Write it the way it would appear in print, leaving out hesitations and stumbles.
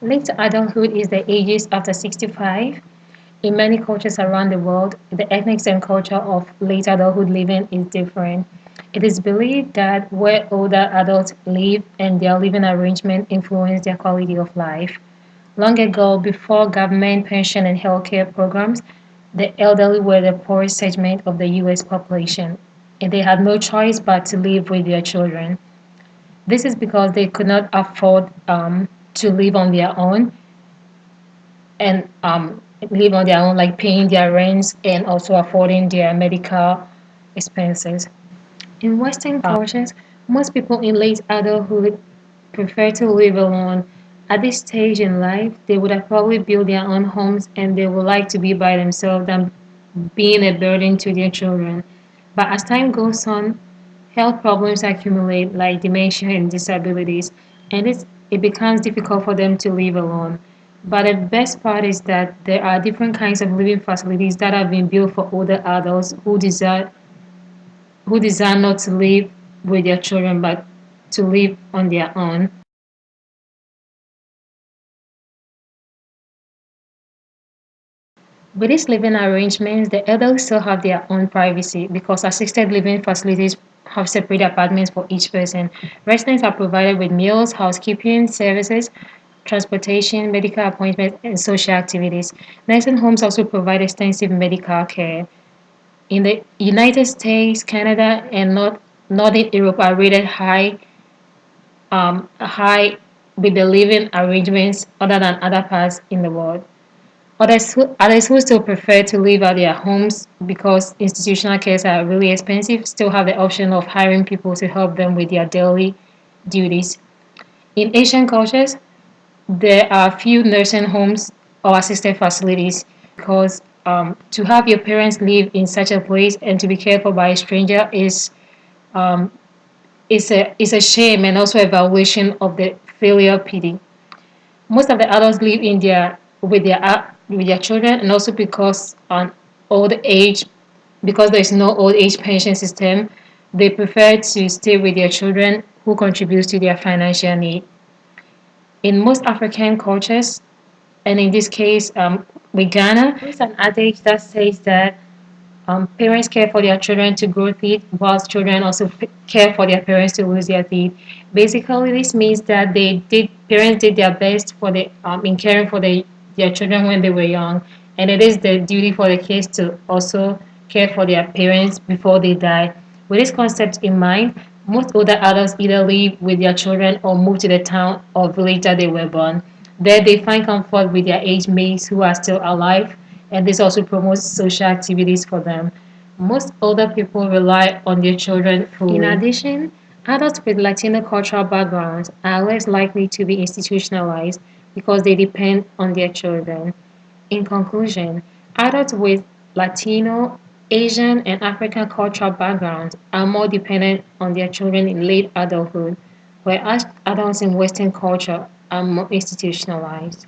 Late adulthood is the ages after 65. In many cultures around the world, the ethnics and culture of late adulthood living is different. It is believed that where older adults live and their living arrangement influence their quality of life. Long ago, before government pension and healthcare programs, the elderly were the poorest segment of the US population, and they had no choice but to live with their children. This is because they could not afford to live on their own and live on their own, like paying their rents and also affording their medical expenses. In Western cultures, most people in late adulthood prefer to live alone. At this stage in life, they would have probably built their own homes and they would like to be by themselves than being a burden to their children. But as time goes on, health problems accumulate like dementia and disabilities, and it becomes difficult for them to live alone. But the best part is that there are different kinds of living facilities that have been built for older adults who desire not to live with their children but to live on their own. With these living arrangements, the elderly still have their own privacy because assisted living facilities have separate apartments for each person. Residents are provided with meals, housekeeping services, transportation, medical appointments, and social activities. Nursing homes also provide extensive medical care. In the United States, Canada, and Northern Europe are rated high with the living arrangements other than other parts in the world. Others who still prefer to live at their homes because institutional cares are really expensive still have the option of hiring people to help them with their daily duties. In Asian cultures, there are few nursing homes or assisted facilities because to have your parents live in such a place and to be cared for by a stranger um, is a shame and also a violation of the filial piety. Most of the adults live in their children, and also because on old age, because there is no old age pension system, they prefer to stay with their children who contributes to their financial need. In most African cultures, and in this case, with Ghana, there's an adage that says that parents care for their children to grow teeth, whilst children also care for their parents to lose their teeth. Basically, this means that parents did their best for in caring for their children when they were young, and it is the duty for the kids to also care for their parents before they die. With this concept in mind, most older adults either live with their children or move to the town or village that they were born. There, they find comfort with their age mates who are still alive, and this also promotes social activities for them. Most older people rely on their children fully. In addition, adults with Latino cultural backgrounds are less likely to be institutionalized because they depend on their children. In conclusion, adults with Latino, Asian, and African cultural backgrounds are more dependent on their children in late adulthood, whereas adults in Western culture are more institutionalized.